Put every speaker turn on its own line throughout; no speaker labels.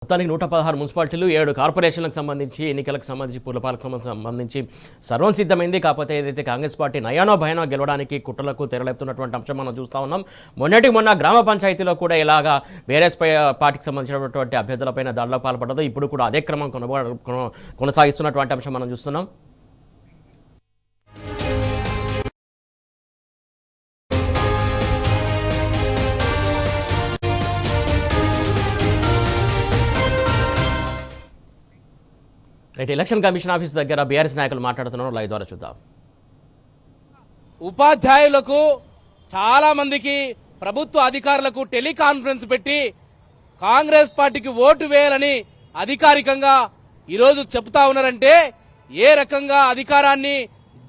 మొత్తానికి 116 మున్సిపాలిటీలు 7 కార్పొరేషన్లకు సంబంధించి ఎన్నికలకు సంబంధించి పురపాలకు సంబంధించి సర్వం సిద్ధమైంది. కాకపోతే ఏదైతే కాంగ్రెస్ పార్టీ నయానో భయానో గెలవడానికి కుట్రలకు తెరలేపుతున్నటువంటి అంశం మనం చూస్తూ ఉన్నాం. మొన్న గ్రామ పంచాయతీలో కూడా ఇలాగా బీఆర్ఎస్ పార్టీకి సంబంధించినటువంటి అభ్యర్థులపైన దాడిలో పాల్పడ్డదో ఇప్పుడు కూడా అదే క్రమం కొనసాగిస్తున్నటువంటి అంశం మనం చూస్తున్నాం. ఎలక్షన్ కమిషన్ ఆఫీస్ దగ్గర బీఆర్ఎస్ నాయకులు మాట్లాడుతున్నారు. లైవ్ ద్వారా చూద్దాం.
ఉపాధ్యాయులకు చాలా మందికి ప్రభుత్వ అధికారులకు టెలికాన్ఫరెన్స్ పెట్టి కాంగ్రెస్ పార్టీకి ఓటు వేయాలని అధికారికంగా ఈరోజు చెప్తా ఉన్నారంటే ఏ రకంగా అధికారాన్ని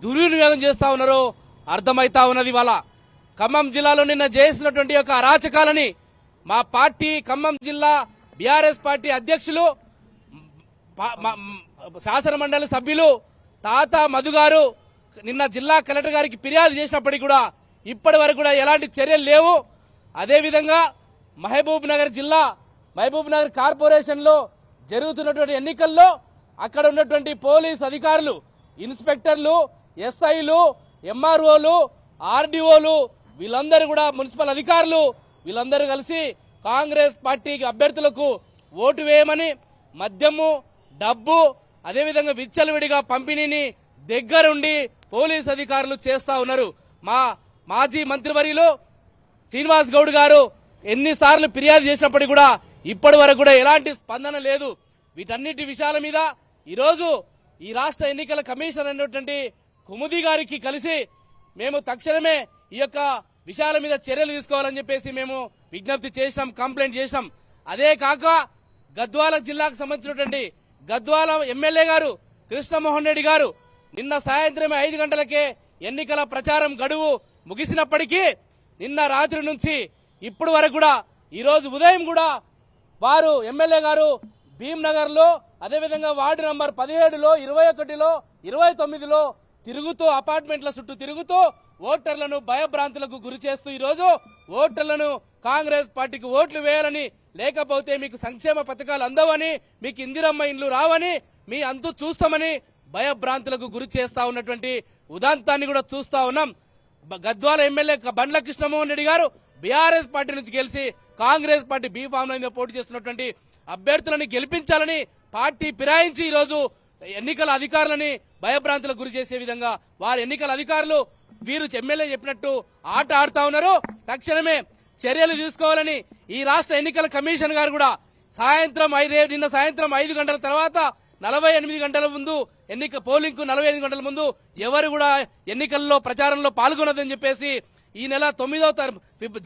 దుర్వినియోగం చేస్తా ఉన్నారో అర్థమైతా ఉన్నది. వాళ్ళ ఖమ్మం జిల్లాలో నిన్న చేసినటువంటి యొక్క అరాచకాలని మా పార్టీ ఖమ్మం జిల్లా బీఆర్ఎస్ పార్టీ అధ్యక్షులు శాసన మండలి సభ్యులు తాత మధు గారు నిన్న జిల్లా కలెక్టర్ గారికి ఫిర్యాదు చేసినప్పటికీ కూడా ఇప్పటి వరకు కూడా ఎలాంటి చర్యలు లేవు. అదేవిధంగా మహబూబ్ నగర్ జిల్లా మహబూబ్ నగర్ కార్పొరేషన్లో జరుగుతున్నటువంటి ఎన్నికల్లో అక్కడ ఉన్నటువంటి పోలీస్ అధికారులు, ఇన్స్పెక్టర్లు, ఎస్ఐలు, ఎంఆర్ఓలు, ఆర్డీఓలు వీళ్ళందరూ కూడా మున్సిపల్ అధికారులు వీళ్ళందరూ కలిసి కాంగ్రెస్ పార్టీ అభ్యర్థులకు ఓటు వేయమని మద్యము, డబ్బు, అదేవిధంగా విచ్చలవిడిగా పంపిణీని దగ్గరుండి పోలీస్ అధికారులు చేస్తా ఉన్నారు. మా మాజీ మంత్రివర్యులు శ్రీనివాస్ గౌడ్ గారు ఎన్నిసార్లు ఫిర్యాదు చేసినప్పటికీ కూడా ఇప్పటి వరకు కూడా ఎలాంటి స్పందన లేదు. వీటన్నిటి విషయాల మీద ఈరోజు ఈ రాష్ట్ర ఎన్నికల కమిషన్ అనేటువంటి కుముది గారికి కలిసి మేము తక్షణమే ఈ యొక్క విషయాల మీద చర్యలు తీసుకోవాలని చెప్పేసి మేము విజ్ఞప్తి చేశాం, కంప్లైంట్ చేశాం. అదే కాక గద్వాల జిల్లాకు సంబంధించినటువంటి గద్వాల ఎమ్మెల్యే గారు కృష్ణమోహన్ రెడ్డి గారు నిన్న సాయంత్రం 5 గంటలకే ఎన్నికల ప్రచారం గడువు ముగిసినప్పటికీ నిన్న రాత్రి నుంచి ఇప్పుడు వరకు కూడా ఈరోజు ఉదయం కూడా వారు ఎమ్మెల్యే గారు భీంనగర్ లో అదేవిధంగా వార్డు నంబర్ 17లో 21లో 29లో తిరుగుతూ అపార్ట్మెంట్ల చుట్టూ తిరుగుతూ ఓటర్లను భయభ్రాంతులకు గురి చేస్తూ ఈరోజు ఓటర్లను కాంగ్రెస్ పార్టీకి ఓట్లు వేయాలని, లేకపోతే మీకు సంక్షేమ పథకాలు అందవని, మీకు ఇందిరమ్మ ఇండ్లు రావని, మీ అంతు చూస్తామని భయభ్రాంతులకు గురి చేస్తా ఉన్నటువంటి ఉదాంతాన్ని కూడా చూస్తా ఉన్నాం. గద్వాల ఎమ్మెల్యే బండ్ల కృష్ణమోహన్ రెడ్డి గారు బీఆర్ఎస్ పార్టీ నుంచి గెలిచి కాంగ్రెస్ పార్టీ బీ ఫామ్ లో పోటీ చేస్తున్నటువంటి అభ్యర్థులను గెలిపించాలని పార్టీ ఫిరాయించి ఈరోజు ఎన్నికల అధికారులని భయభ్రాంతులకు గురి చేసే విధంగా వారి ఎన్నికల అధికారులు వీరు ఎమ్మెల్యే చెప్పినట్టు ఆట ఆడుతా ఉన్నారు. తక్షణమే చర్యలు తీసుకోవాలని ఈ రాష్ట్ర ఎన్నికల కమిషన్ గారు కూడా నిన్న సాయంత్రం 5 గంటల తర్వాత 48 గంటల ముందు పోలింగ్ కు 48 గంటల ముందు ఎవరు కూడా ఎన్నికల్లో ప్రచారంలో పాల్గొనదని చెప్పేసి ఈ నెల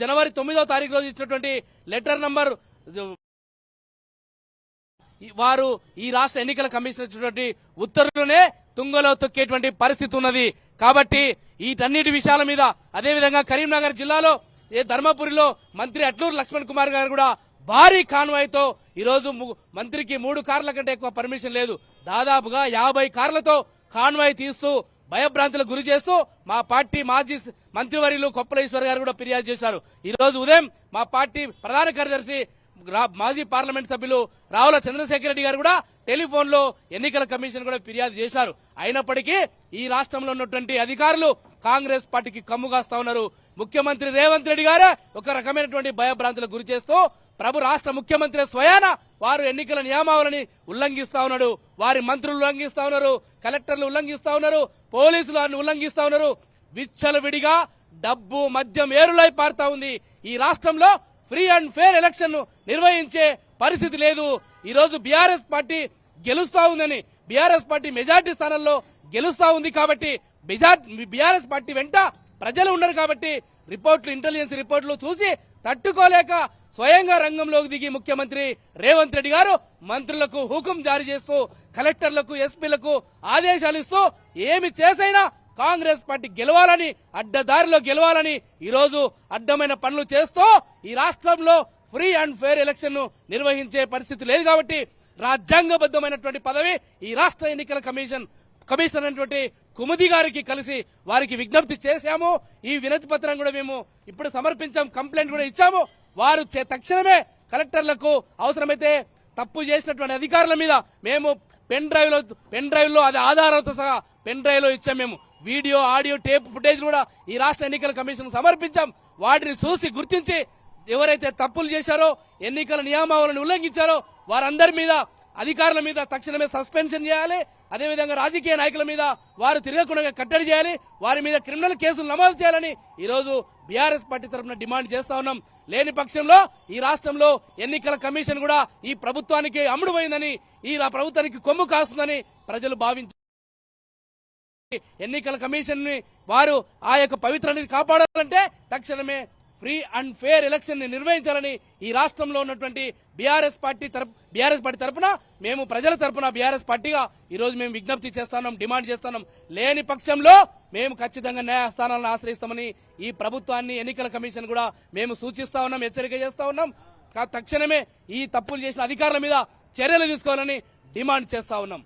జనవరి 9వ తారీఖు రోజు ఇచ్చినటువంటి లెటర్ నంబర్ వారు ఈ రాష్ట్ర ఎన్నికల కమిషన్ ఇచ్చినటువంటి ఉత్తర్వులనే తుంగలో తొక్కేటువంటి పరిస్థితి ఉన్నది. కాబట్టి వీటన్నిటి విషయాల మీద అదేవిధంగా కరీంనగర్ జిల్లాలో ధర్మపురిలో మంత్రి అట్లూరు లక్ష్మణ్ కుమార్ గారు కూడా భారీ కాన్వాయ్తో ఈరోజు మంత్రికి 3 కార్ల కంటే ఎక్కువ పర్మిషన్ లేదు, దాదాపుగా 50 కార్లతో కాన్వాయ్ తీస్తూ భయభ్రాంతులకు గురి చేస్తూ మా పార్టీ మాజీ మంత్రివర్యులు కొప్పలేశ్వర్ గారు కూడా ఫిర్యాదు చేశారు. ఈ రోజు ఉదయం మా పార్టీ ప్రధాన కార్యదర్శి మాజీ పార్లమెంట్ సభ్యులు రావుల చంద్రశేఖర్ రెడ్డి గారు కూడా టెలిఫోన్ లో ఎన్నికల కమిషన్ కూడా ఫిర్యాదు చేశారు. అయినప్పటికీ ఈ రాష్ట్రంలో ఉన్నటువంటి అధికారులు కాంగ్రెస్ పార్టీకి కమ్ముగాస్తా ఉన్నారు. ముఖ్యమంత్రి రేవంత్ రెడ్డి గారే ఒక రకమైనటువంటి భయభ్రాంతులకు గురి చేస్తూ రాష్ట్ర ముఖ్యమంత్రి స్వయాన వారు ఎన్నికల నియమావళిని ఉల్లంఘిస్తా ఉన్నాడు. వారి మంత్రులు ఉల్లంఘిస్తా ఉన్నారు, కలెక్టర్లు ఉల్లంఘిస్తా ఉన్నారు, పోలీసులు ఉల్లంఘిస్తా ఉన్నారు. విచ్చలవిడిగా డబ్బు, మద్యం ఏరులై పారుతా ఉంది. ఈ రాష్ట్రంలో ఫ్రీ అండ్ ఫెయిర్ ఎలక్షన్ నిర్వహించే పరిస్థితి లేదు. ఈ రోజు బీఆర్ఎస్ పార్టీ గెలుస్తా ఉందని, బీఆర్ఎస్ పార్టీ మెజార్టీ స్థానాల్లో గెలుస్తా ఉంది కాబట్టి బీఆర్ఎస్ పార్టీ వెంట ప్రజలు ఉన్నారు కాబట్టి ఇంటెలిజెన్స్ రిపోర్టులు చూసి తట్టుకోలేక స్వయంగా రంగంలోకి దిగి ముఖ్యమంత్రి రేవంత్ రెడ్డి గారు మంత్రులకు హుకుం జారీ చేస్తూ కలెక్టర్లకు, ఎస్పీలకు ఆదేశాలు ఇస్తూ ఏమి చేసైనా కాంగ్రెస్ పార్టీ గెలవాలని, అడ్డదారిలో గెలవాలని ఈరోజు అడ్డమైన పనులు చేస్తూ ఈ రాష్ట్రంలో ఫ్రీ అండ్ ఫెయిర్ ఎలక్షన్ నిర్వహించే పరిస్థితి లేదు. కాబట్టి రాజ్యాంగబద్ధమైనటువంటి పదవి ఈ రాష్ట్ర ఎన్నికల కమిషన్ అనేటువంటి కుముది గారికి కలిసి వారికి విజ్ఞప్తి చేశాము. ఈ వినతి పత్రం కూడా మేము ఇప్పుడు సమర్పించాం, కంప్లైంట్ కూడా ఇచ్చాము. వారు తక్షణమే కలెక్టర్లకు అవసరమైతే తప్పు చేసినటువంటి అధికారుల మీద మేము పెన్ డ్రైవ్ లో అది ఆధారాలతో సహా పెన్ డ్రైవ్ లో ఇచ్చాం. మేము వీడియో ఆడియో టేప్ ఫుటేజ్ కూడా ఈ రాష్ట్ర ఎన్నికల కమిషన్ సమర్పించాం. వాటిని చూసి గుర్తించి ఎవరైతే తప్పులు చేశారో, ఎన్నికల నియమావళిని ఉల్లంఘించారో వారందరి మీద, అధికారుల మీద తక్షణమే సస్పెన్షన్ చేయాలి. అదేవిధంగా రాజకీయ నాయకుల మీద వారు తిరగకుండా కట్టడి చేయాలి. వారి మీద క్రిమినల్ కేసులు నమోదు చేయాలని ఈరోజు బీఆర్ఎస్ పార్టీ తరఫున డిమాండ్ చేస్తా ఉన్నాం. లేని పక్షంలో ఈ రాష్ట్రంలో ఎన్నికల కమిషన్ కూడా ఈ ప్రభుత్వానికి అమ్ముడుపోయిందని, ఈ ప్రభుత్వానికి కొమ్ము కాస్తుందని ప్రజలు భావించారు. ఎన్నికల కమిషన్ ని వారు ఆ యొక్క పవిత్రాన్ని కాపాడాలంటే తక్షణమే ఫ్రీ అండ్ ఫెయిర్ ఎలక్షన్ ని నిర్వహించాలని ఈ రాష్ట్రంలో ఉన్నటువంటి బీఆర్ఎస్ పార్టీ తరపున మేము ప్రజల తరపున బీఆర్ఎస్ పార్టీగా ఈ రోజు మేము విజ్ఞప్తి చేస్తున్నాం, డిమాండ్ చేస్తున్నాం. లేని పక్షంలో మేము ఖచ్చితంగా న్యాయస్థానాలను ఆశ్రయిస్తామని ఈ ప్రభుత్వాన్ని, ఎన్నికల కమిషన్ కూడా మేము సూచిస్తా ఉన్నాం, హెచ్చరిక చేస్తా ఉన్నాం. తక్షణమే ఈ తప్పులు చేసిన అధికారుల మీద చర్యలు తీసుకోవాలని డిమాండ్ చేస్తా ఉన్నాం.